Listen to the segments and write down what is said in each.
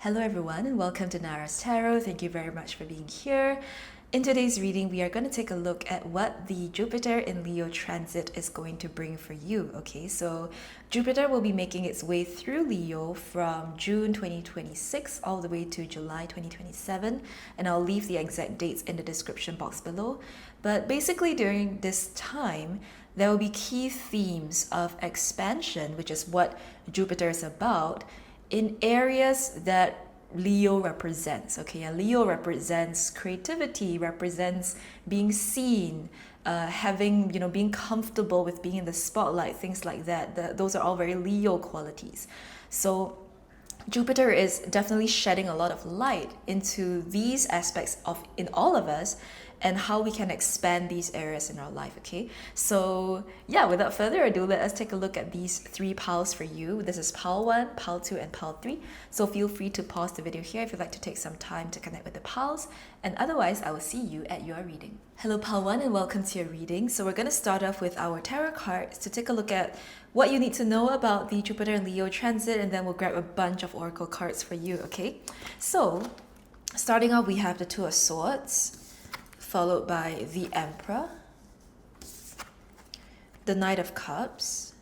Hello everyone and welcome to Nara's Tarot. Thank you very much for being here. In today's reading, we are going to take a look at what the Jupiter in Leo transit is going to bring for you. Okay, so Jupiter will be making its way through Leo from June 2026 all the way to July 2027, and I'll leave the exact dates in the description box below. But basically during this time, there will be key themes of expansion, which is what Jupiter is about, in areas that Leo represents. Okay, and Leo represents creativity, represents being seen, having, being comfortable with being in the spotlight, things like that. Those are all very Leo qualities. So Jupiter is definitely shedding a lot of light into these aspects of in all of us and how we can expand these areas in our life. Okay, so yeah, without further ado, let us take a look at these three piles for you. This is pile 1, pile 2, and pile 3. So feel free to pause the video here if you'd like to take some time to connect with the piles, and otherwise I will see you at your reading. Hello pile 1 and welcome to your reading. So we're going to start off with our tarot cards to take a look at what you need to know about the Jupiter and Leo transit, and then we'll grab a bunch of oracle cards for you. Okay, so starting off, we have the Two of Swords, followed by the Emperor, the Knight of Cups,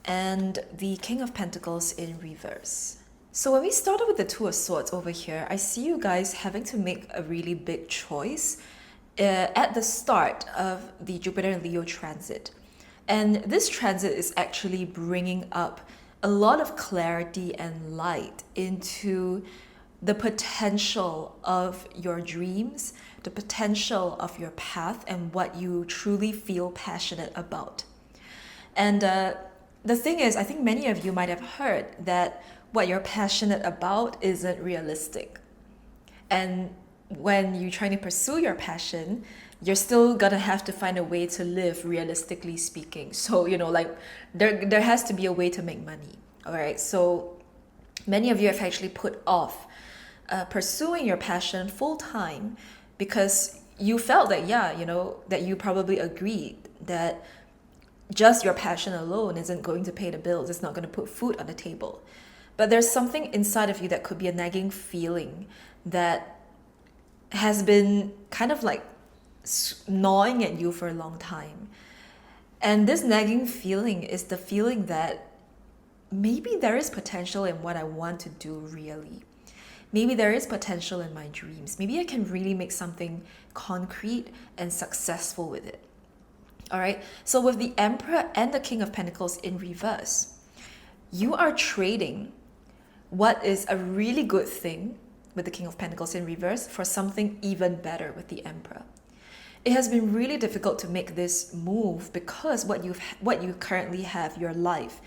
and the King of Pentacles in reverse. So when we started with the Two of Swords over here, I see you guys having to make a really big choice at the start of the Jupiter and Leo transit. And this transit is actually bringing up a lot of clarity and light into the potential of your dreams, the potential of your path, and what you truly feel passionate about. And the thing is, I think many of you might have heard that what you're passionate about isn't realistic. And when you're trying to pursue your passion, you're still gonna have to find a way to live, realistically speaking. So, there has to be a way to make money. All right, so many of you have actually put off pursuing your passion full time because you felt that, that you probably agreed that just your passion alone isn't going to pay the bills, it's not going to put food on the table. But there's something inside of you that could be a nagging feeling that has been kind of like gnawing at you for a long time. And this nagging feeling is the feeling that maybe there is potential in what I want to do really. Maybe there is potential in my dreams. Maybe I can really make something concrete and successful with it. All right. So with the Emperor and the King of Pentacles in reverse, you are trading what is a really good thing with the King of Pentacles in reverse for something even better with the Emperor. It has been really difficult to make this move because what you currently have, your life,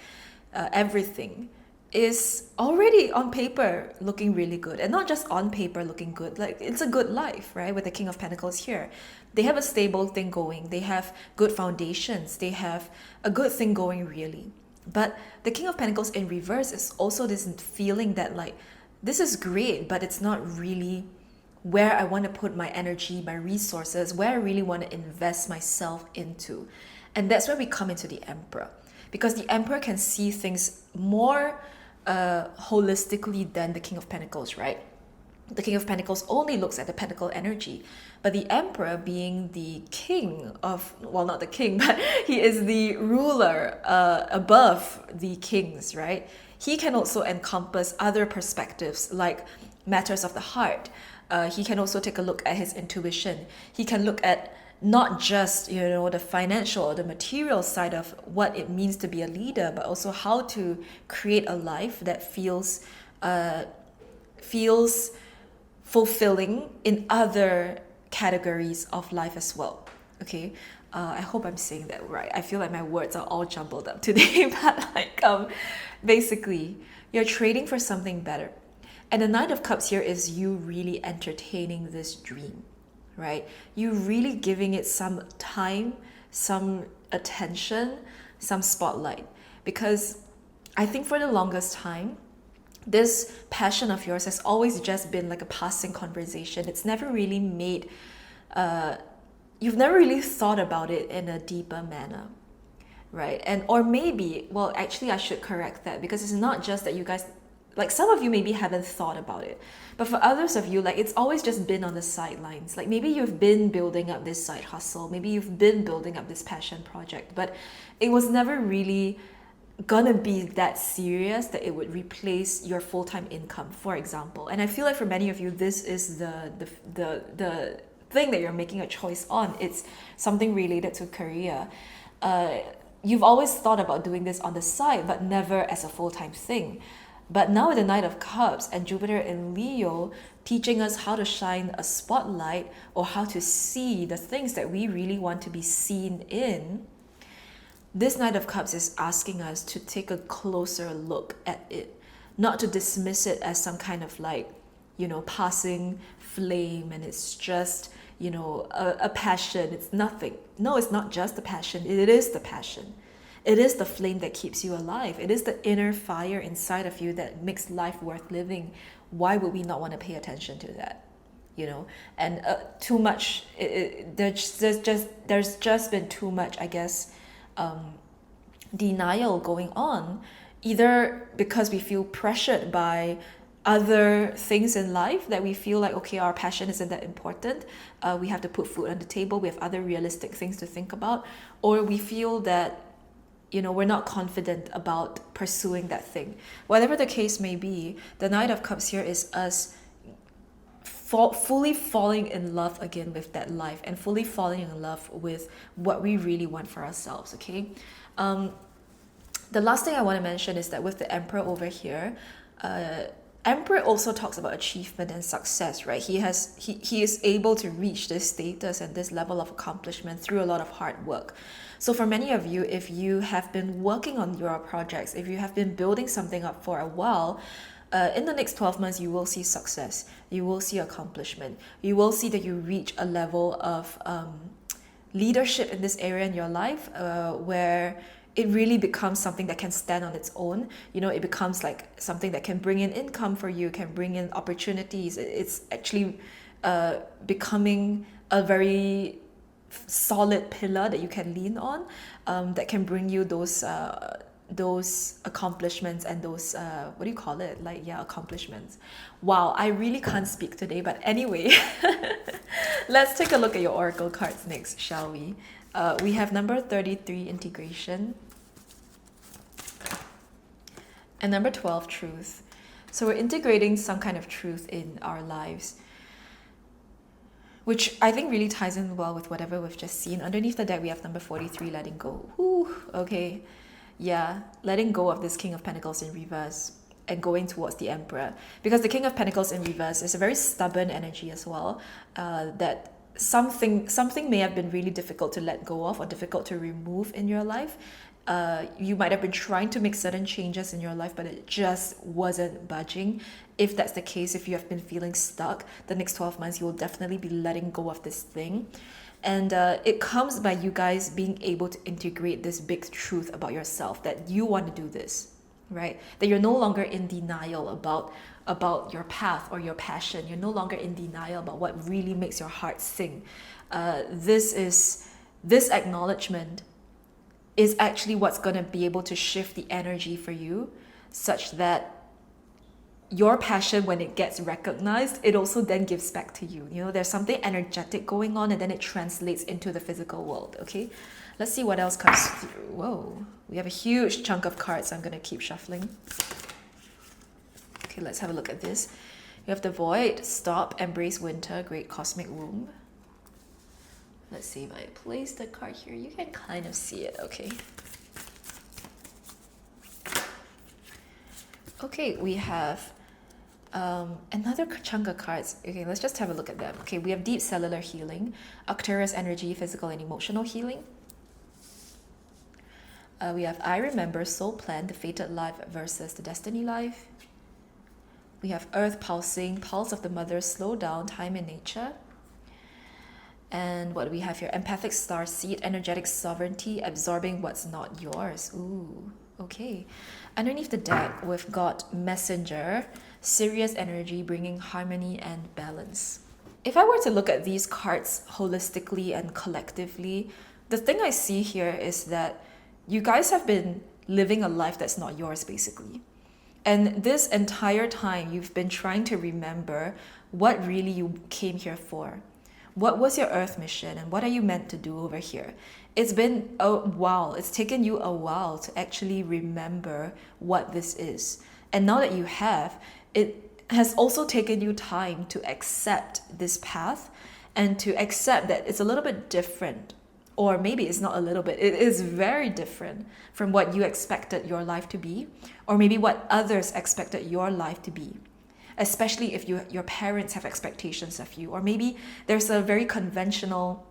everything, is already on paper looking really good. And not just on paper looking good, like it's a good life, right? With the King of Pentacles here, they have a stable thing going, they have good foundations, they have a good thing going really. But the King of Pentacles in reverse is also this feeling that like, this is great, but it's not really where I want to put my energy, my resources, where I really want to invest myself into. And that's where we come into the Emperor, because the Emperor can see things more holistically than the King of Pentacles, right? The King of Pentacles only looks at the pentacle energy, but the Emperor, being the king of, well, not the king, but he is the ruler above the kings, right? He can also encompass other perspectives like matters of the heart. He can also take a look at his intuition. He can look at not just the financial or the material side of what it means to be a leader, but also how to create a life that feels fulfilling in other categories of life as well. Okay, I hope I'm saying that right. I feel like my words are all jumbled up today, but basically, you're trading for something better. And the Knight of Cups here is you really entertaining this dream, right? You really giving it some time, some attention, some spotlight. Because I think for the longest time, this passion of yours has always just been like a passing conversation. It's never really made, you've never really thought about it in a deeper manner, right? And or maybe, well, actually I should correct that, because it's not just that you guys Like some of you maybe haven't thought about it, but for others of you, like it's always just been on the sidelines. Like maybe you've been building up this side hustle, maybe you've been building up this passion project, but it was never really gonna be that serious that it would replace your full-time income, for example. And I feel like for many of you, this is the thing that you're making a choice on. It's something related to career. You've always thought about doing this on the side, but never as a full-time thing. But now with the Knight of Cups and Jupiter in Leo teaching us how to shine a spotlight or how to see the things that we really want to be seen in, this Knight of Cups is asking us to take a closer look at it, not to dismiss it as some kind of like, passing flame and it's just, a passion. It's nothing. No, it's not just the passion. It is the passion. It is the flame that keeps you alive. It is the inner fire inside of you that makes life worth living. Why would we not want to pay attention to that? And too much, there's just been too much, I guess, denial going on, either because we feel pressured by other things in life that we feel like, okay, our passion isn't that important. We have to put food on the table. We have other realistic things to think about. Or we feel that, we're not confident about pursuing that thing. Whatever the case may be, the Knight of Cups here is us fully falling in love again with that life and fully falling in love with what we really want for ourselves, okay? The last thing I want to mention is that with the Emperor over here, Emperor also talks about achievement and success, right? He is able to reach this status and this level of accomplishment through a lot of hard work. So for many of you, if you have been working on your projects, if you have been building something up for a while, in the next 12 months, you will see success. You will see accomplishment. You will see that you reach a level of leadership in this area in your life where it really becomes something that can stand on its own. It becomes like something that can bring in income for you, can bring in opportunities. It's actually becoming a very solid pillar that you can lean on, that can bring you those accomplishments and those what do you call it, accomplishments. Wow, I really can't speak today, but anyway, let's take a look at your oracle cards next, shall we? We have number 33, integration, and number 12, truth. So we're integrating some kind of truth in our lives, which I think really ties in well with whatever we've just seen. Underneath the deck, we have number 43, letting go. Whew, okay. Yeah, letting go of this King of Pentacles in reverse and going towards the Emperor. Because the King of Pentacles in reverse is a very stubborn energy as well, that something may have been really difficult to let go of or difficult to remove in your life. You might have been trying to make certain changes in your life, but it just wasn't budging. If that's the case, if you have been feeling stuck, the next 12 months, you will definitely be letting go of this thing. And it comes by you guys being able to integrate this big truth about yourself, that you want to do this, right? That you're no longer in denial about your path or your passion. You're no longer in denial about what really makes your heart sing. This acknowledgement is actually what's going to be able to shift the energy for you, such that your passion, when it gets recognized, it also then gives back to you. There's something energetic going on, and then it translates into the physical world. Okay, let's see what else comes through. Whoa, we have a huge chunk of cards. I'm gonna keep shuffling. Okay, let's have a look at this. You have the Void, Stop, Embrace Winter, Great Cosmic Womb. Let's see if I place the card here. You can kind of see it. Okay, we have another chunk of cards. Okay, let's just have a look at them. Okay, we have Deep Cellular Healing, Arcturus Energy, Physical and Emotional Healing. We have I Remember, Soul Plan, the Fated Life versus the Destiny Life. We have Earth Pulsing, Pulse of the Mother, Slow Down, Time in Nature. And what do we have here? Empathic Star Seed, Energetic Sovereignty, Absorbing What's Not Yours. Ooh, okay. Underneath the deck, we've got Messenger, Serious Energy, bringing harmony and balance. If I were to look at these cards holistically and collectively, the thing I see here is that you guys have been living a life that's not yours, basically. And this entire time, you've been trying to remember what really you came here for. What was your earth mission and what are you meant to do over here? It's been a while. It's taken you a while to actually remember what this is. And now that you have, it has also taken you time to accept this path and to accept that it's a little bit different. Or maybe it's not a little bit, it is very different from what you expected your life to be, or maybe what others expected your life to be. Especially if your parents have expectations of you, or maybe there's a very conventional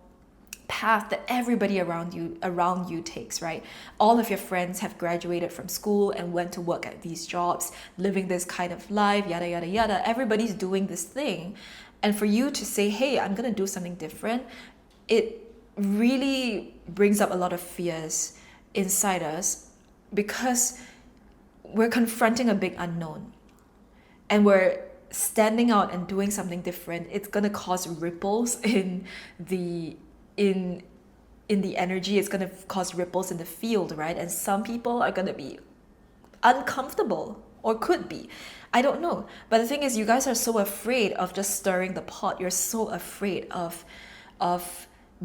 path that everybody around you takes, right? All of your friends have graduated from school and went to work at these jobs, living this kind of life, yada yada yada. Everybody's doing this thing, and for you to say, hey, I'm gonna do something different, it really brings up a lot of fears inside us, because we're confronting a big unknown and we're standing out and doing something different. It's going to cause ripples in the energy. It's going to cause ripples in the field, right? And some people are going to be uncomfortable, or could be, I don't know. But the thing is, you guys are so afraid of just stirring the pot. You're so afraid of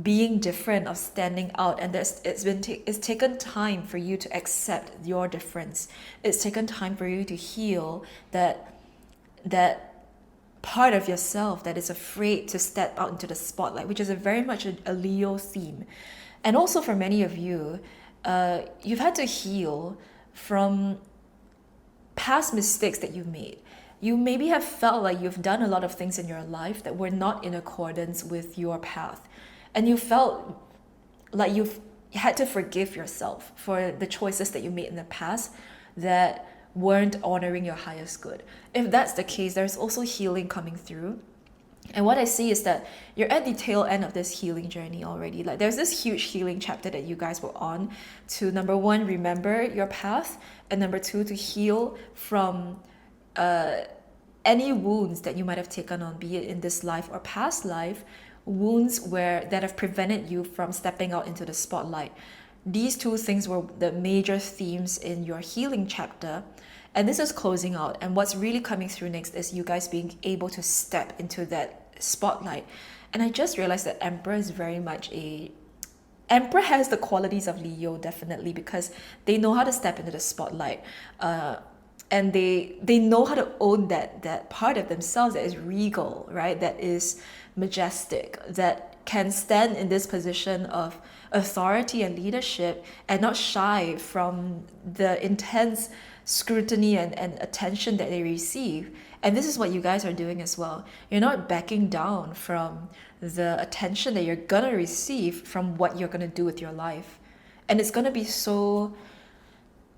being different, of standing out. And it's taken time for you to accept your difference. It's taken time for you to heal that part of yourself that is afraid to step out into the spotlight, which is very much a Leo theme. And also for many of you, you've had to heal from past mistakes that you've made. You maybe have felt like you've done a lot of things in your life that were not in accordance with your path. And you felt like you've had to forgive yourself for the choices that you made in the past that weren't honoring your highest good. If that's the case, there's also healing coming through. And what I see is that you're at the tail end of this healing journey already. Like, there's this huge healing chapter that you guys were on to, number one, remember your path, and number two, to heal from any wounds that you might have taken on, be it in this life or past life, wounds that have prevented you from stepping out into the spotlight. These two things were the major themes in your healing chapter, and this is closing out. And what's really coming through next is you guys being able to step into that spotlight. And I just realized that Emperor is very much Emperor has the qualities of Leo, definitely, because they know how to step into the spotlight. And they know how to own that part of themselves that is regal, right? That is majestic, that can stand in this position of authority and leadership and not shy from the intense scrutiny and attention that they receive. And this is what you guys are doing as well. You're not backing down from the attention that you're gonna receive from what you're gonna do with your life. And it's gonna be so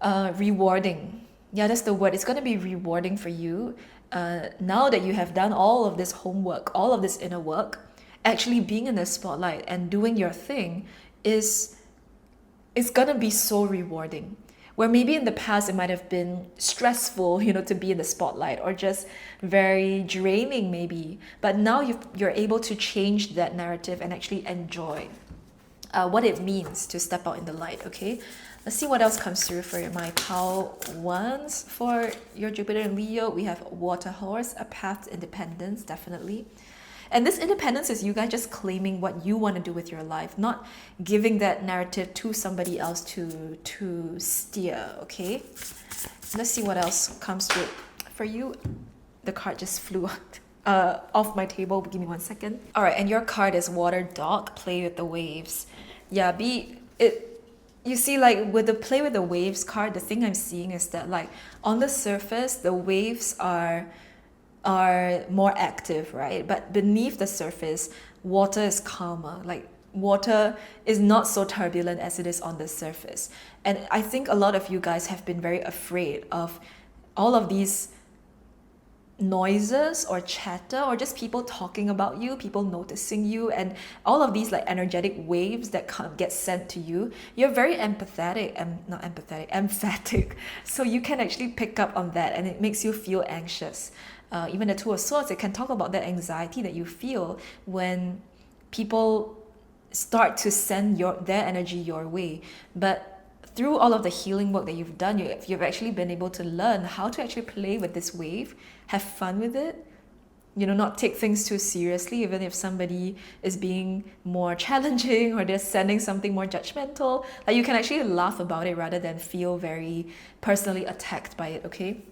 rewarding. Yeah, that's the word. It's gonna be rewarding for you. Now that you have done all of this homework, all of this inner work, actually being in the spotlight and doing your thing is gonna be so rewarding. Where maybe in the past it might have been stressful, to be in the spotlight, or just very draining maybe. But now you're able to change that narrative and actually enjoy what it means to step out in the light, okay? Let's see what else comes through for my pile ones. For your Jupiter and Leo, we have Water Horse, a path to independence, definitely. And this independence is you guys just claiming what you want to do with your life, not giving that narrative to somebody else to steer, okay? Let's see what else comes through. For you, the card just flew off my table. Give me 1 second. All right, and your card is Water Dog, play with the waves. Yeah, you see, like with the play with the waves card, the thing I'm seeing is that, like, on the surface, the waves are more active, right? But beneath the surface, water is calmer. Like, water is not so turbulent as it is on the surface. And I think a lot of you guys have been very afraid of all of these noises or chatter, or just people talking about you, people noticing you, and all of these like energetic waves that get sent to you. You're very emphatic, so you can actually pick up on that, and it makes you feel anxious. Even the Two of Swords, it can talk about that anxiety that you feel when people start to send their energy your way. But through all of the healing work that you've done, you've actually been able to learn how to actually play with this wave, have fun with it, not take things too seriously, even if somebody is being more challenging or they're sending something more judgmental. Like, you can actually laugh about it rather than feel very personally attacked by it, okay?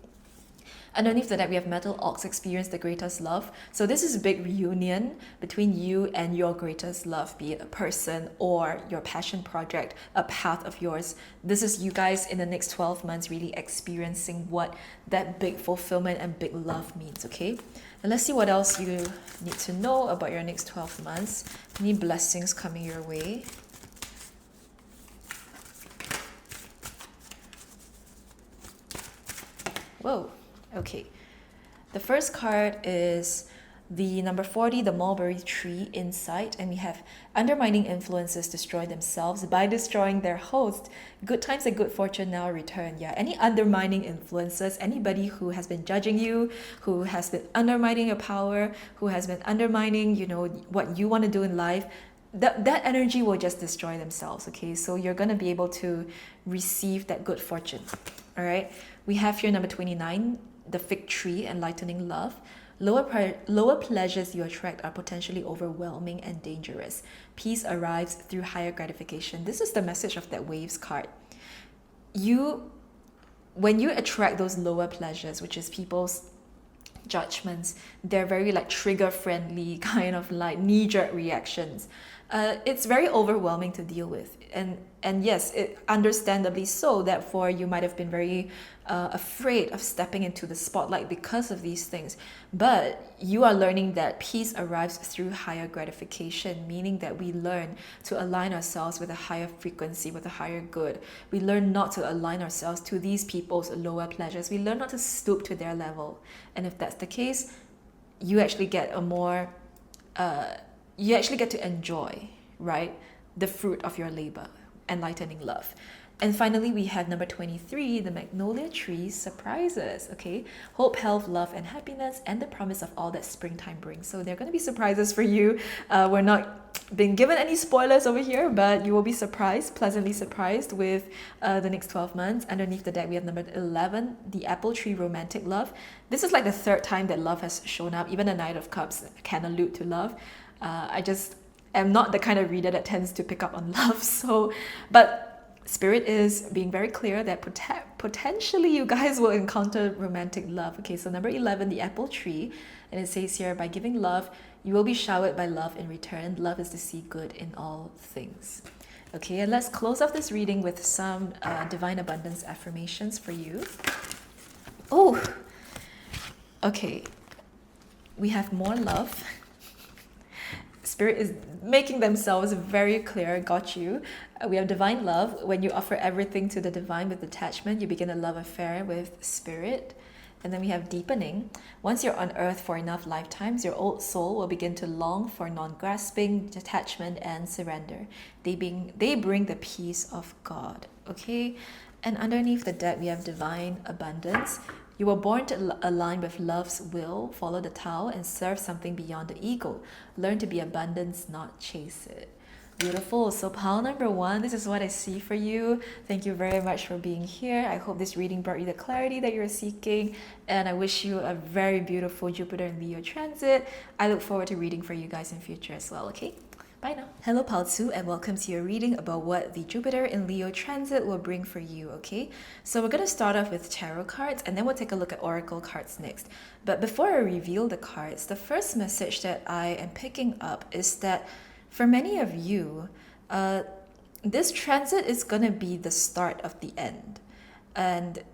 Underneath that, we have Metal Ox, experience the greatest love. So this is a big reunion between you and your greatest love, be it a person or your passion project, a path of yours. This is you guys in the next 12 months really experiencing what that big fulfillment and big love means, okay? And let's see what else you need to know about your next 12 months. Any blessings coming your way? Whoa. Okay, the first card is the number 40, the mulberry tree insight, and we have undermining influences destroy themselves by destroying their host. Good times and good fortune now return. Yeah, any undermining influences, anybody who has been judging you, who has been undermining your power, who has been undermining, what you want to do in life, that energy will just destroy themselves, okay? So you're going to be able to receive that good fortune, all right? We have here number 29, the fig tree, enlightening love. Lower pleasures you attract are potentially overwhelming and dangerous. Peace arrives through higher gratification. This is the message of that waves card. When you attract those lower pleasures, which is people's judgments, they're very like trigger friendly, kind of like knee-jerk reactions. It's very overwhelming to deal with, and yes, understandably so. Therefore, you might have been very afraid of stepping into the spotlight because of these things. But you are learning that peace arrives through higher gratification, meaning that we learn to align ourselves with a higher frequency, with a higher good. We learn not to align ourselves to these people's lower pleasures. We learn not to stoop to their level. And if that's the case, you actually get you actually get to enjoy, right, the fruit of your labor, enlightening love. And finally, we have number 23, the magnolia tree, surprises, okay? Hope, health, love, and happiness, and the promise of all that springtime brings. So there are going to be surprises for you. We're not being given any spoilers over here, but you will be surprised, pleasantly surprised with the next 12 months. Underneath the deck, we have number 11, the apple tree, romantic love. This is like the third time that love has shown up. Even the Knight of Cups can allude to love. I just am not the kind of reader that tends to pick up on love. But Spirit is being very clear that potentially you guys will encounter romantic love. Okay, so number 11, the apple tree. And it says here, by giving love, you will be showered by love in return. Love is to see good in all things. Okay, and let's close off this reading with some divine abundance affirmations for you. Oh, okay. We have more love. Spirit is making themselves very clear. Got you. We have divine love. When you offer everything to the divine with detachment, you begin a love affair with Spirit. And then we have deepening. Once you're on earth for enough lifetimes, your old soul will begin to long for non-grasping, detachment, and surrender. They bring the peace of God. Okay? And underneath the deck, we have divine abundance. You were born to align with love's will, follow the Tao, and serve something beyond the ego. Learn to be abundance, not chase it. Beautiful. So pile number 1, this is what I see for you. Thank you very much for being here. I hope this reading brought you the clarity that you're seeking. And I wish you a very beautiful Jupiter and Leo transit. I look forward to reading for you guys in future as well, okay? Bye now. Hello Paltsu, and welcome to your reading about what the Jupiter in Leo transit will bring for you, okay? So we're going to start off with tarot cards, and then we'll take a look at oracle cards next. But before I reveal the cards, the first message that I am picking up is that for many of you, this transit is going to be the start of the end. And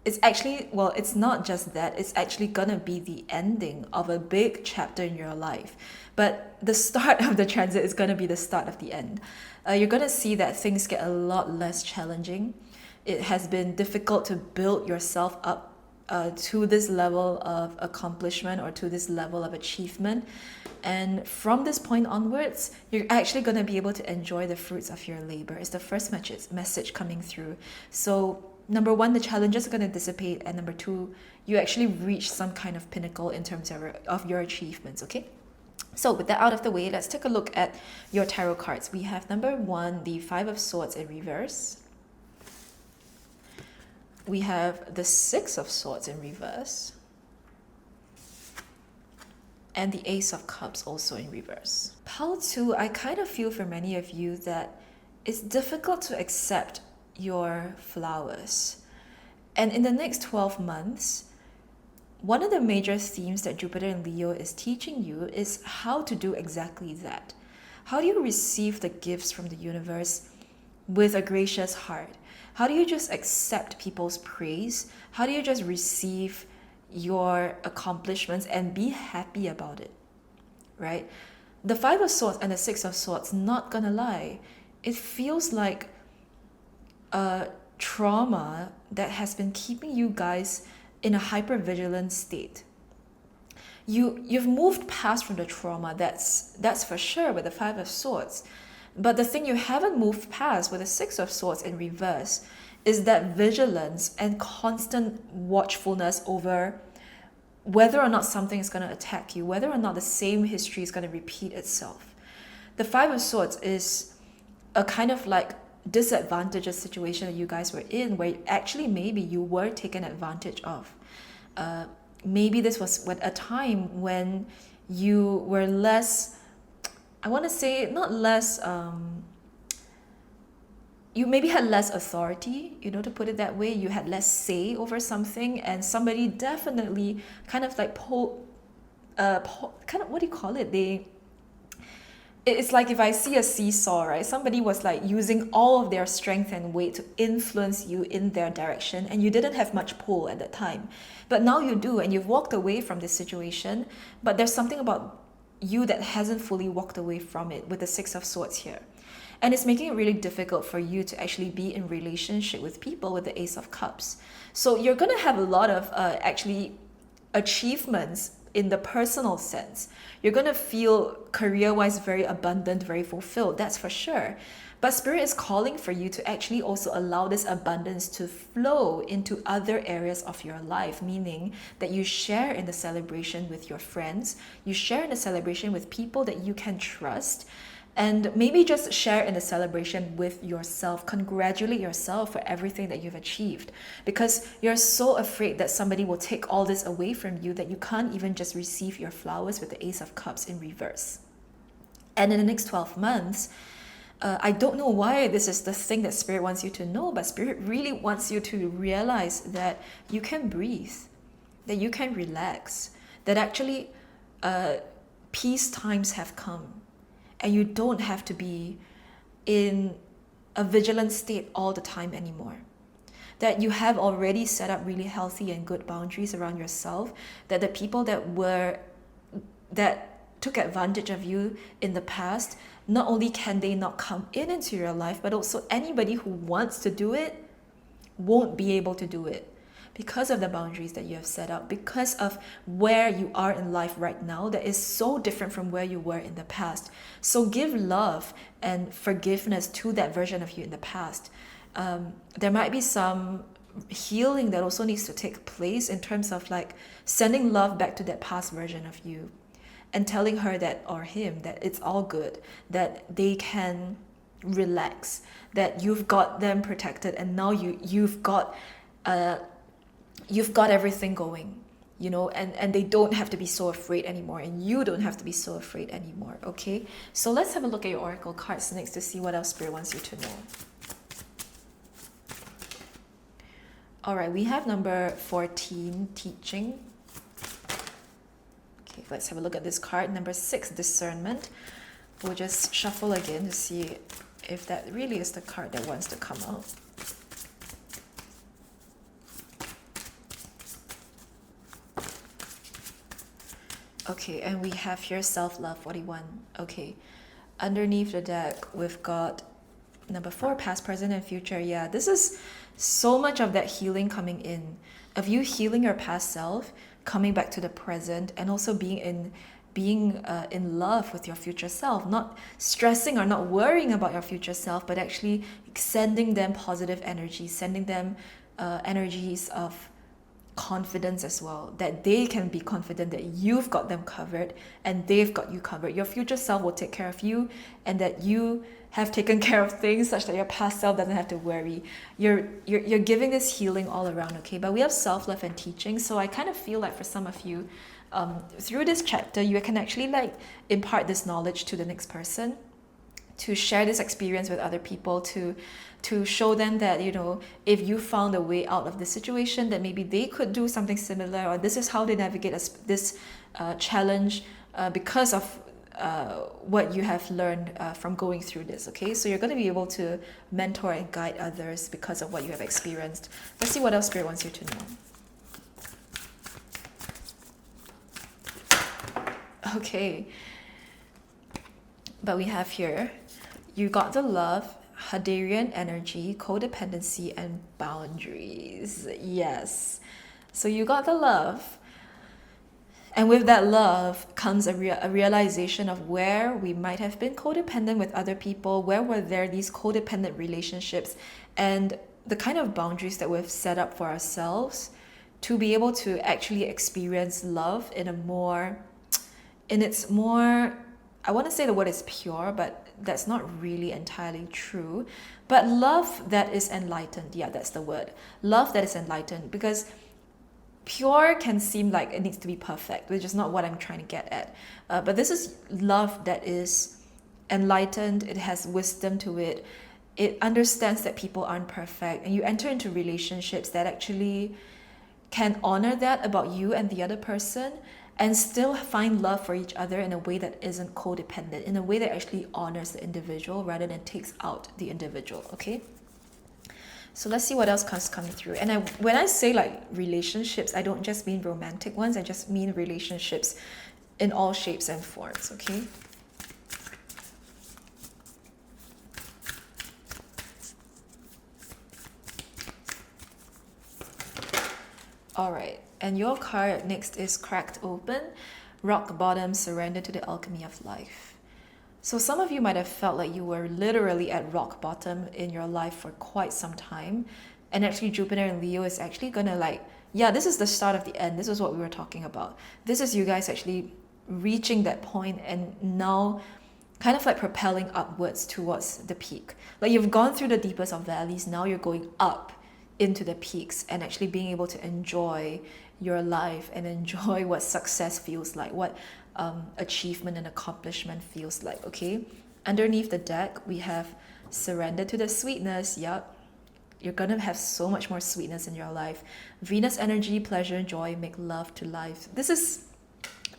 it's actually, well, it's not just that, it's actually going to be the ending of a big chapter in your life. But the start of the transit is going to be the start of the end. You're going to see that things get a lot less challenging. It has been difficult to build yourself up to this level of accomplishment or to this level of achievement. And from this point onwards, you're actually going to be able to enjoy the fruits of your labor. It's the first message coming through. So number 1, the challenges are going to dissipate. And number 2, you actually reach some kind of pinnacle in terms of your achievements, okay? So with that out of the way, let's take a look at your tarot cards. We have number 1, the 5 of Swords in reverse. we have the Six of Swords in reverse, and the Ace of Cups also in reverse. Pile 2, I kind of feel for many of you that it's difficult to accept your flowers. And in the next 12 months, one of the major themes that Jupiter in Leo is teaching you is how to do exactly that. How do you receive the gifts from the universe with a gracious heart? How do you just accept people's praise? How do you just receive your accomplishments and be happy about it, right? The Five of Swords and the Six of Swords, not gonna lie, it feels like a trauma that has been keeping you guys in a hyper-vigilant state. You've moved past from the trauma, that's for sure, with the Five of Swords. But the thing you haven't moved past with the Six of Swords in reverse is that vigilance and constant watchfulness over whether or not something is going to attack you, whether or not the same history is going to repeat itself. The Five of Swords is a kind of like disadvantageous situation that you guys were in, where actually maybe you were taken advantage of. Maybe this was a time when you were less, I want to say, not less, you maybe had less authority, to put it that way. You had less say over something, and somebody definitely kind of like kind of, what do you call it? It's like if I see a seesaw, right? Somebody was like using all of their strength and weight to influence you in their direction, and you didn't have much pull at that time. But now you do, and you've walked away from this situation, but there's something about you that hasn't fully walked away from it with the Six of Swords here. And it's making it really difficult for you to actually be in relationship with people with the Ace of Cups. So you're going to have a lot of actually achievements in the personal sense. You're going to feel career-wise very abundant, very fulfilled, that's for sure. But Spirit is calling for you to actually also allow this abundance to flow into other areas of your life, meaning that you share in the celebration with your friends, you share in the celebration with people that you can trust, and maybe just share in the celebration with yourself. Congratulate yourself for everything that you've achieved, because you're so afraid that somebody will take all this away from you that you can't even just receive your flowers with the Ace of Cups in reverse. And in the next 12 months, I don't know why this is the thing that Spirit wants you to know, but Spirit really wants you to realize that you can breathe, that you can relax, that actually peace times have come. And you don't have to be in a vigilant state all the time anymore. That you have already set up really healthy and good boundaries around yourself. That the people that took advantage of you in the past, not only can they not come into your life, but also anybody who wants to do it won't be able to do it. Because of the boundaries that you have set up, because of where you are in life right now that is so different from where you were in the past. So give love and forgiveness to that version of you in the past. There might be some healing that also needs to take place in terms of like sending love back to that past version of you and telling her that, or him, that it's all good, that they can relax, that you've got them protected, and now you've got everything going, and they don't have to be so afraid anymore, and you don't have to be so afraid anymore, okay? So let's have a look at your oracle cards next to see what else Spirit wants you to know. All right, we have number 14, teaching. Okay, let's have a look at this card. Number 6, discernment. We'll just shuffle again to see if that really is the card that wants to come out. Okay, and we have here self-love, 41. Okay, underneath the deck, we've got number 4, past, present, and future. Yeah, this is so much of that healing coming in, of you healing your past self, coming back to the present, and also being in love with your future self, not stressing or not worrying about your future self, but actually sending them positive energy, sending them energies of confidence as well, that they can be confident that you've got them covered and they've got you covered. Your future self will take care of you, and that you have taken care of things such that your past self doesn't have to worry. You're giving this healing all around, okay? But we have self-love and teaching, so I kind of feel like for some of you, through this chapter, you can actually like impart this knowledge to the next person, to share this experience with other people, to show them that, you know, if you found a way out of this situation, that maybe they could do something similar, or this is how they navigate this challenge because of what you have learned from going through this. Okay, so you're going to be able to mentor and guide others because of what you have experienced. Let's see what else Spirit wants you to know. Okay, but we have here, you got the love, Hadarian energy, codependency, and boundaries. Yes. So you got the love. And with that love comes a realization of where we might have been codependent with other people, where were there these codependent relationships, and the kind of boundaries that we've set up for ourselves to be able to actually experience love in its more, I want to say the word is pure, but that's not really entirely true. But love that is enlightened. Yeah, that's the word. Love that is enlightened, because pure can seem like it needs to be perfect, which is not what I'm trying to get at. But this is love that is enlightened. It has wisdom to it. It understands that people aren't perfect, and you enter into relationships that actually can honor that about you and the other person, and still find love for each other in a way that isn't codependent, in a way that actually honors the individual rather than takes out the individual, okay? So let's see what else comes coming through. And when I say like relationships, I don't just mean romantic ones, I just mean relationships in all shapes and forms, okay? All right, and your card next is Cracked Open, Rock Bottom, Surrender to the Alchemy of Life. So some of you might have felt like you were literally at rock bottom in your life for quite some time. And actually Jupiter and Leo is actually gonna like, yeah, this is the start of the end. This is what we were talking about. This is you guys actually reaching that point and now kind of like propelling upwards towards the peak. Like you've gone through the deepest of valleys, now you're going up into the peaks and actually being able to enjoy your life and enjoy what success feels like, what achievement and accomplishment feels like, okay? Underneath the deck, we have Surrender to the Sweetness. Yep. You're gonna have so much more sweetness in your life. Venus energy, pleasure, joy, make love to life. This is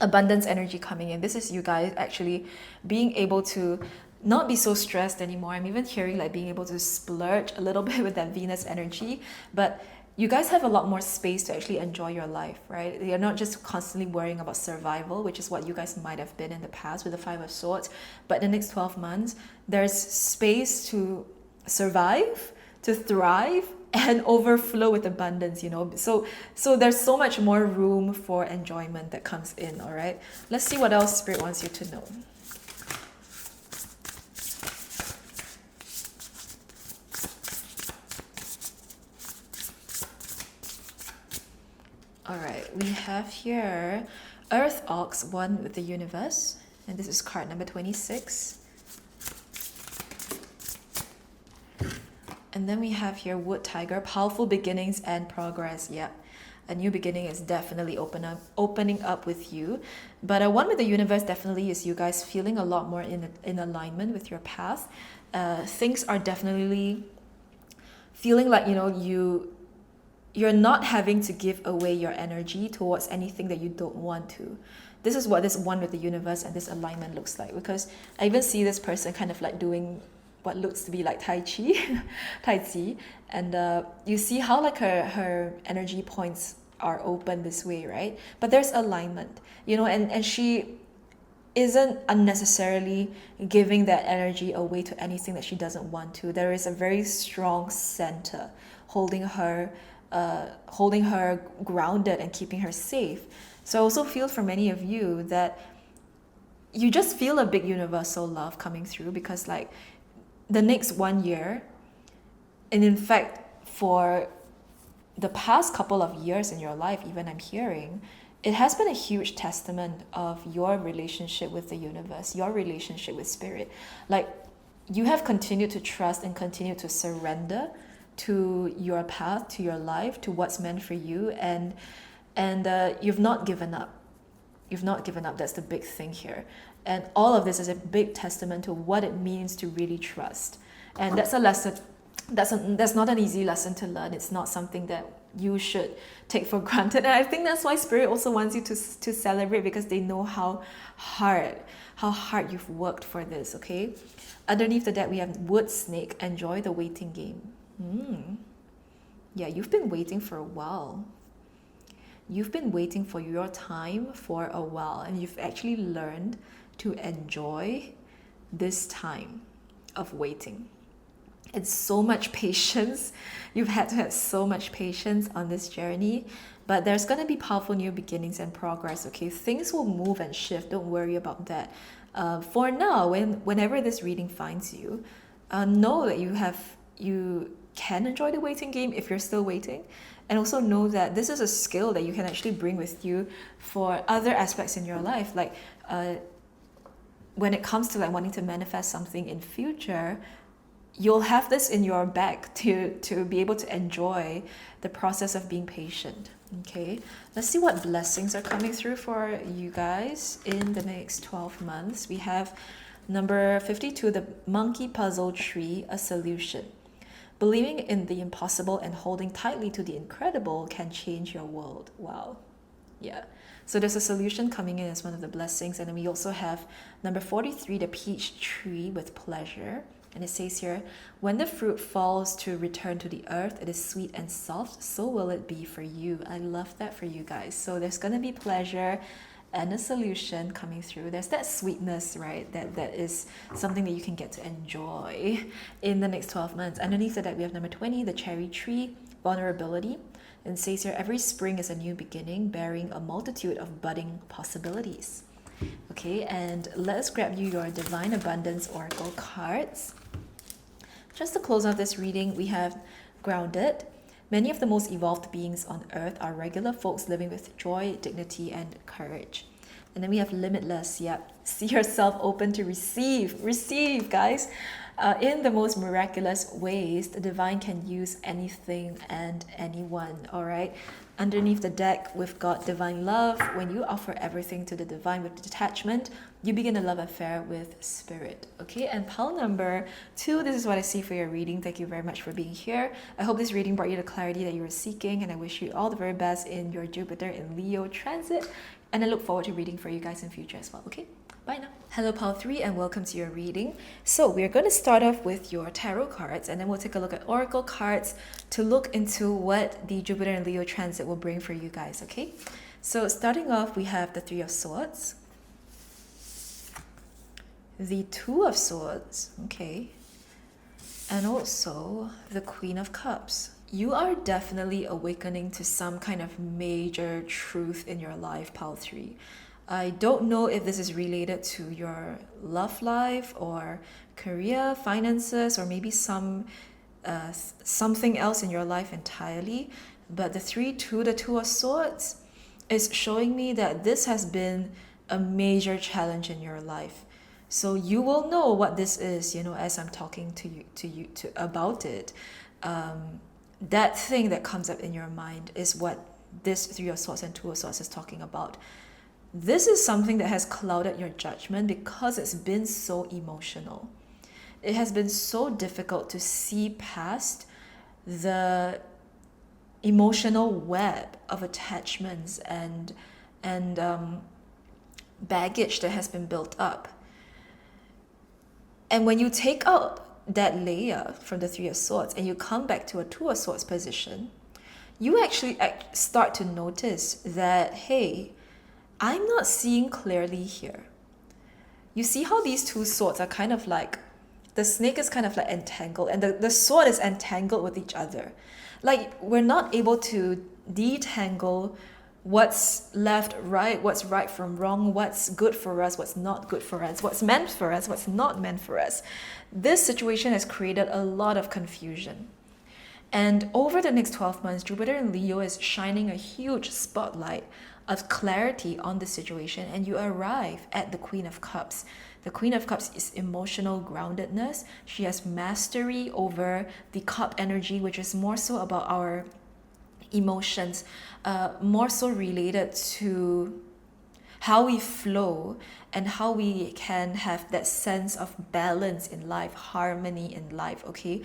abundance energy coming in. This is you guys actually being able to not be so stressed anymore. I'm even hearing like being able to splurge a little bit with that Venus energy, but you guys have a lot more space to actually enjoy your life, right? You're not just constantly worrying about survival, which is what you guys might have been in the past with the Five of Swords. But the next 12 months, there's space to survive, to thrive, and overflow with abundance, you know? So there's so much more room for enjoyment that comes in, all right? Let's see what else Spirit wants you to know. All right, we have here Earth Ox, one with the universe, and this is card number 26. And then we have here Wood Tiger, powerful beginnings and progress. Yep, a new beginning is definitely opening up with you. But a one with the universe definitely is you guys feeling a lot more in alignment with your path. Things are definitely feeling like, you know, you're not having to give away your energy towards anything that you don't want to. This is what this one with the universe and this alignment looks like, because I even see this person kind of like doing what looks to be like Tai Chi, and you see how like her energy points are open this way, right? But there's alignment, you know, and she isn't unnecessarily giving that energy away to anything that she doesn't want to. There is a very strong center holding her grounded and keeping her safe. So I also feel for many of you that you just feel a big universal love coming through, because like the next 1 year, and in fact for the past couple of years in your life, even I'm hearing, it has been a huge testament of your relationship with the universe, your relationship with spirit. Like, you have continued to trust and continue to surrender to your path, to your life, to what's meant for you, and you've not given up. You've not given up. That's the big thing here. And all of this is a big testament to what it means to really trust. And that's a lesson. That's not an easy lesson to learn. It's not something that you should take for granted. And I think that's why Spirit also wants you to celebrate, because they know how hard you've worked for this, okay? Underneath the deck, we have wood snake. Enjoy the waiting game. Yeah, you've been waiting for a while. You've been waiting for your time for a while, and you've actually learned to enjoy this time of waiting. It's so much patience. You've had to have so much patience on this journey, but there's going to be powerful new beginnings and progress, okay? Things will move and shift. Don't worry about that. For now, whenever this reading finds you, know that you can enjoy the waiting game if you're still waiting. And also know that this is a skill that you can actually bring with you for other aspects in your life. Like when it comes to like wanting to manifest something in future, you'll have this in your bag to be able to enjoy the process of being patient. Okay, let's see what blessings are coming through for you guys in the next 12 months. We have number 52, the monkey puzzle tree, a solution. Believing in the impossible and holding tightly to the incredible can change your world. Wow. Yeah. So there's a solution coming in as one of the blessings. And then we also have number 43, the peach tree with pleasure. And it says here, when the fruit falls to return to the earth, it is sweet and soft. So will it be for you. I love that for you guys. So there's going to be pleasure and a solution coming through. There's that sweetness, right? That is something that you can get to enjoy in the next 12 months. Underneath that, we have number 20, the cherry tree, vulnerability. And it says here, every spring is a new beginning, bearing a multitude of budding possibilities. Okay, and let's grab you your Divine Abundance Oracle cards. Just to close out this reading, we have grounded. Many of the most evolved beings on earth are regular folks living with joy, dignity, and courage. And then we have limitless. Yep. See yourself open to receive. Receive, guys. In the most miraculous ways, the divine can use anything and anyone. All right. Underneath the deck, we've got divine love. When you offer everything to the divine with detachment, you begin a love affair with spirit. Okay, and pile number 2, this is what I see for your reading. Thank you very much for being here. I hope this reading brought you the clarity that you were seeking, and I wish you all the very best in your Jupiter in Leo transit. And I look forward to reading for you guys in future as well. Okay, bye now. Hello, pile 3, and welcome to your reading. So we're going to start off with your tarot cards, and then we'll take a look at oracle cards to look into what the Jupiter and Leo transit will bring for you guys. Okay, so starting off, we have the 3 of Swords, the 2 of Swords, okay, and also the Queen of Cups. You are definitely awakening to some kind of major truth in your life, pile 3. I don't know if this is related to your love life or career, finances, or maybe something else in your life entirely. But the 3-2, the 2 of Swords, is showing me that this has been a major challenge in your life. So you will know what this is, as I'm talking to you about it. That thing that comes up in your mind is what this 3 of Swords and 2 of Swords is talking about. This is something that has clouded your judgment because it's been so emotional. It has been so difficult to see past the emotional web of attachments and baggage that has been built up. And when you take out that layer from the 3 of Swords and you come back to a 2 of Swords position, you actually start to notice that, hey, I'm not seeing clearly here. You see how these 2 swords are kind of like, the snake is kind of like entangled and the sword is entangled with each other. Like, we're not able to detangle what's left, right, what's right from wrong, what's good for us, what's not good for us, what's meant for us, what's not meant for us. This situation has created a lot of confusion. And over the next 12 months, Jupiter in Leo is shining a huge spotlight of clarity on the situation, and you arrive at the Queen of Cups. The Queen of Cups is emotional groundedness. She has mastery over the cup energy, which is more so about our emotions, more so related to how we flow and how we can have that sense of balance in life, harmony in life, okay?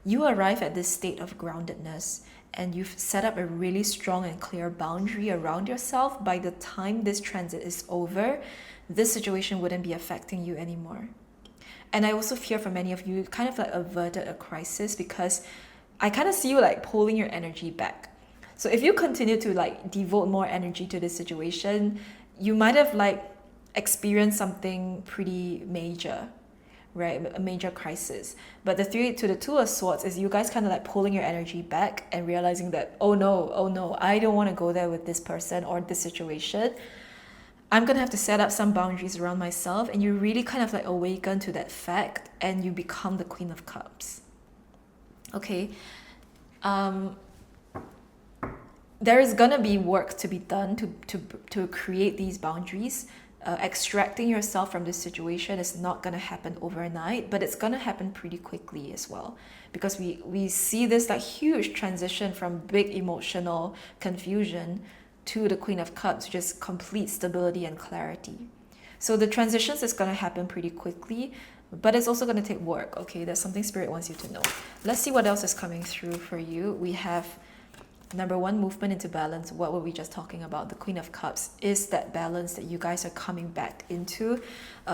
You arrive at this state of groundedness and you've set up a really strong and clear boundary around yourself. By the time this transit is over, this situation wouldn't be affecting you anymore. And I also fear for many of you, kind of like averted a crisis, because I kind of see you like pulling your energy back. So if you continue to like devote more energy to this situation, you might have like experienced something pretty major, right? A major crisis. But the two of swords is you guys kind of like pulling your energy back and realizing that, oh no, I don't want to go there with this person or this situation. I'm gonna have to set up some boundaries around myself, and you really kind of like awaken to that fact and you become the Queen of Cups. Okay. There is gonna be work to be done to create these boundaries. Extracting yourself from this situation is not gonna happen overnight, but it's gonna happen pretty quickly as well, because we see this like huge transition from big emotional confusion to the Queen of Cups, just complete stability and clarity. So the transitions is gonna happen pretty quickly, but it's also gonna take work. Okay, that's something Spirit wants you to know. Let's see what else is coming through for you. We have number one, movement into balance. What were we just talking about? The Queen of Cups is that balance that you guys are coming back into.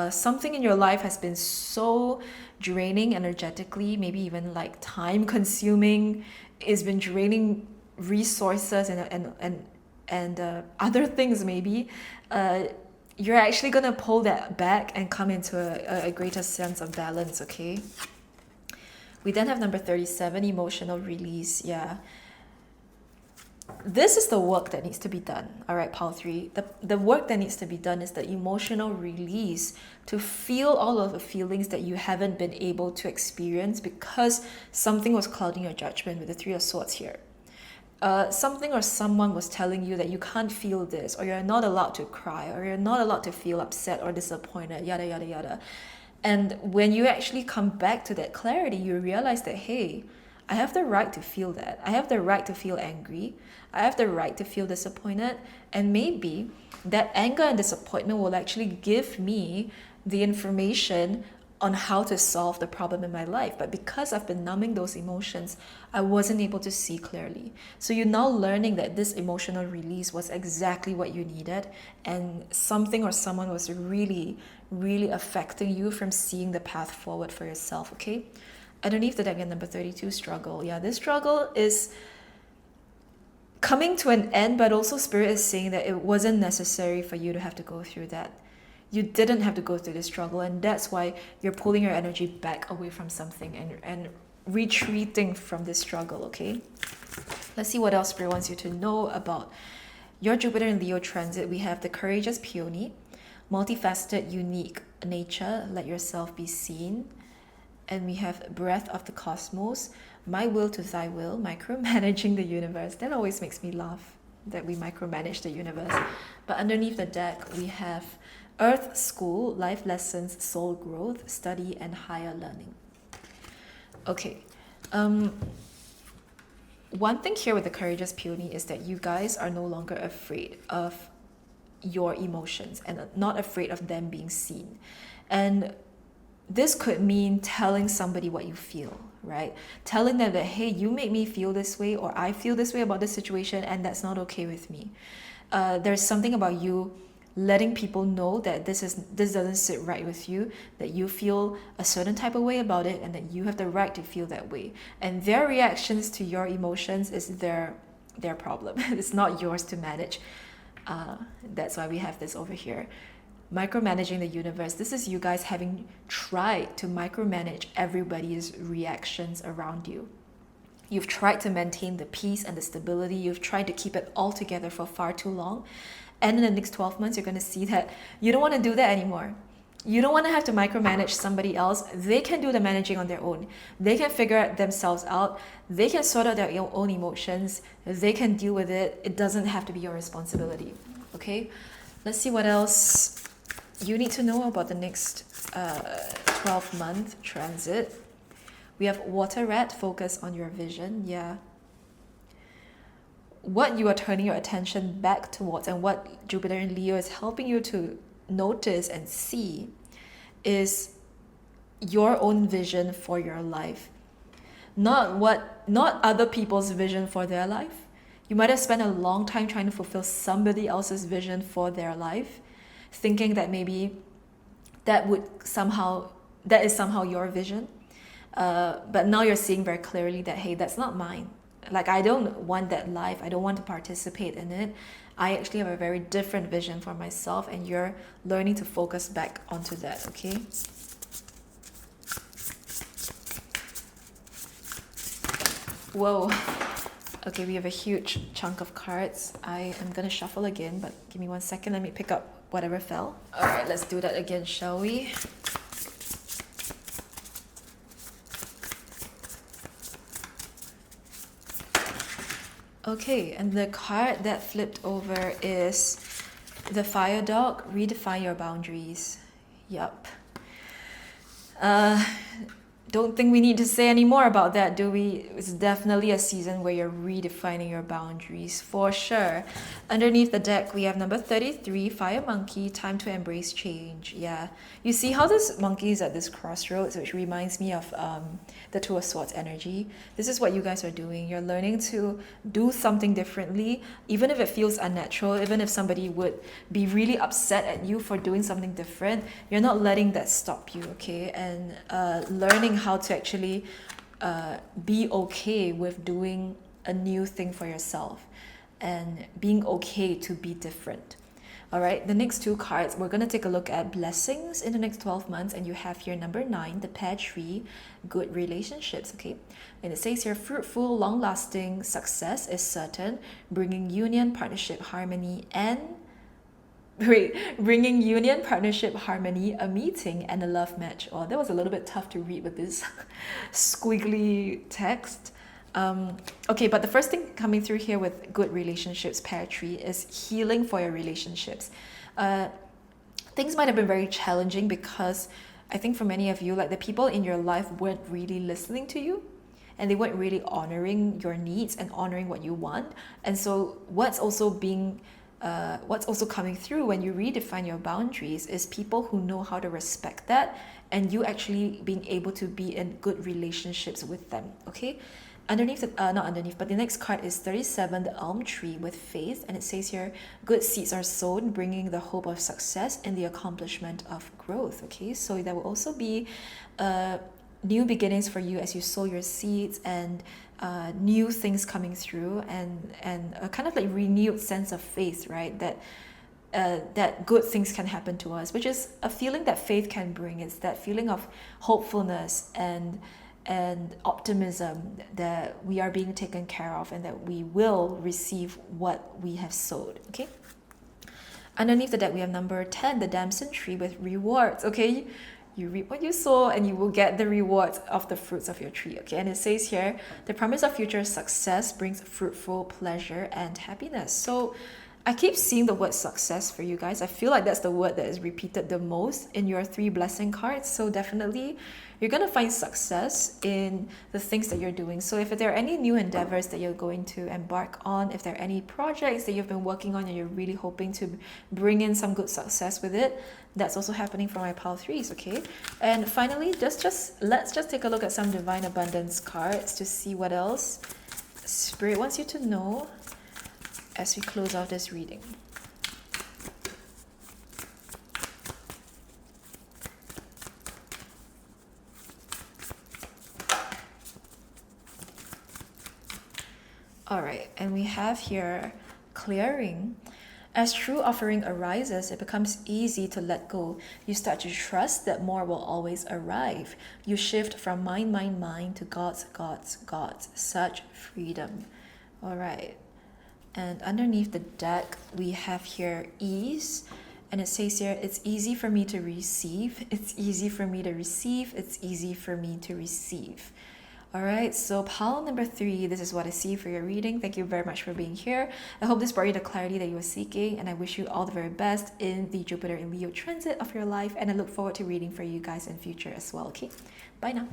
Something in your life has been so draining energetically, maybe even like time consuming. It's been draining resources and other things maybe. You're actually gonna pull that back and come into a greater sense of balance, okay? We then have number 37, emotional release. Yeah. This is the work that needs to be done. All right, pile 3. The work that needs to be done is the emotional release, to feel all of the feelings that you haven't been able to experience because something was clouding your judgment with the 3 of Swords here. Something or someone was telling you that you can't feel this, or you're not allowed to cry, or you're not allowed to feel upset or disappointed, yada, yada, yada. And when you actually come back to that clarity, you realize that, hey, I have the right to feel that. I have the right to feel angry. I have the right to feel disappointed. And maybe that anger and disappointment will actually give me the information on how to solve the problem in my life. But because I've been numbing those emotions, I wasn't able to see clearly. So you're now learning that this emotional release was exactly what you needed, and something or someone was really, really affecting you from seeing the path forward for yourself, okay? Underneath the deck at number 32, struggle. Yeah, this struggle is coming to an end, but also Spirit is saying that it wasn't necessary for you to have to go through that. You didn't have to go through this struggle, and that's why you're pulling your energy back away from something and retreating from this struggle, okay? Let's see what else Spirit wants you to know about your Jupiter in Leo transit. We have the courageous peony, multifaceted, unique nature, let yourself be seen. And we have breath of the cosmos, my will to thy will, micromanaging the universe. That always makes me laugh, that we micromanage the universe. But underneath the deck, we have Earth School, life lessons, soul growth, study, and higher learning. Okay. One thing here with the courageous peony is that you guys are no longer afraid of your emotions and not afraid of them being seen. And this could mean telling somebody what you feel, right? Telling them that, hey, you make me feel this way, or I feel this way about this situation, and that's not okay with me. There's something about you letting people know that this doesn't sit right with you, that you feel a certain type of way about it, and that you have the right to feel that way. And their reactions to your emotions is their problem. It's not yours to manage. That's why we have this over here. Micromanaging the universe. This is you guys having tried to micromanage everybody's reactions around you. You've tried to maintain the peace and the stability. You've tried to keep it all together for far too long. And in the next 12 months, you're going to see that you don't want to do that anymore. You don't want to have to micromanage somebody else. They can do the managing on their own. They can figure it themselves out. They can sort out their own emotions. They can deal with it. It doesn't have to be your responsibility. Okay? Let's see what else you need to know about the next 12-month transit. We have Water Rat, focus on your vision. Yeah. What you are turning your attention back towards and what Jupiter in Leo is helping you to notice and see is your own vision for your life, not other people's vision for their life. You might have spent a long time trying to fulfill somebody else's vision for their life, thinking that maybe that is somehow your vision, but now you're seeing very clearly that, hey, that's not mine. Like, I don't want that life. I don't want to participate in it. I actually have a very different vision for myself, and you're learning to focus back onto that, okay? Whoa. Okay, we have a huge chunk of cards. I am gonna shuffle again, but give me 1 second. Let me pick up whatever fell. All right, let's do that again, shall we? Okay, and the card that flipped over is the Fire Dog, redefine your boundaries. Yup. Don't think we need to say any more about that, do we? It's definitely a season where you're redefining your boundaries, for sure. Underneath the deck, we have number 33, Fire Monkey, time to embrace change. Yeah. You see how this monkey is at this crossroads, which reminds me of the Two of Swords energy. This is what you guys are doing. You're learning to do something differently, even if it feels unnatural, even if somebody would be really upset at you for doing something different. You're not letting that stop you, okay? And learning how to actually be okay with doing a new thing for yourself and being okay to be different. All right, the next two cards, we're going to take a look at blessings in the next 12 months. And you have here number 9, the pear tree, good relationships, okay? And it says here, fruitful, long-lasting success is certain, bringing union, partnership, harmony, and bringing union, partnership, harmony, a meeting, and a love match. Oh, that was a little bit tough to read with this squiggly text. Okay, but the first thing coming through here with good relationships, pear tree, is healing for your relationships. Things might have been very challenging because I think for many of you, like, the people in your life weren't really listening to you, and they weren't really honoring your needs and honoring what you want. And so what's also coming through when you redefine your boundaries is people who know how to respect that, and you actually being able to be in good relationships with them, okay? Not underneath, but the next card is 37, the elm tree with faith, and it says here, good seeds are sown, bringing the hope of success and the accomplishment of growth, okay? So there will also be new beginnings for you as you sow your seeds, and new things coming through, and a kind of like renewed sense of faith, right? That good things can happen to us, which is a feeling that faith can bring. It's that feeling of hopefulness and optimism that we are being taken care of and that we will receive what we have sowed, okay? Underneath the deck, we have number 10, the damson tree with rewards, okay? You reap what you sow, and you will get the rewards of the fruits of your tree, okay? And it says here, the promise of future success brings fruitful pleasure and happiness. So I keep seeing the word success for you guys. I feel like that's the word that is repeated the most in your 3 blessing cards. So definitely you're going to find success in the things that you're doing. So if there are any new endeavors that you're going to embark on, if there are any projects that you've been working on and you're really hoping to bring in some good success with it, that's also happening for my pile 3s, okay? And finally, let's just take a look at some divine abundance cards to see what else Spirit wants you to know as we close out this reading. All right, and we have here clearing. As true offering arises, it becomes easy to let go. You start to trust that more will always arrive. You shift from mine, mine, mine to God's, God's, God's. Such freedom. All right. And underneath the deck, we have here ease. And it says here, it's easy for me to receive. It's easy for me to receive. It's easy for me to receive. All right, so pile number 3, this is what I see for your reading. Thank you very much for being here. I hope this brought you the clarity that you were seeking, and I wish you all the very best in the Jupiter in Leo transit of your life, and I look forward to reading for you guys in future as well, okay? Bye now.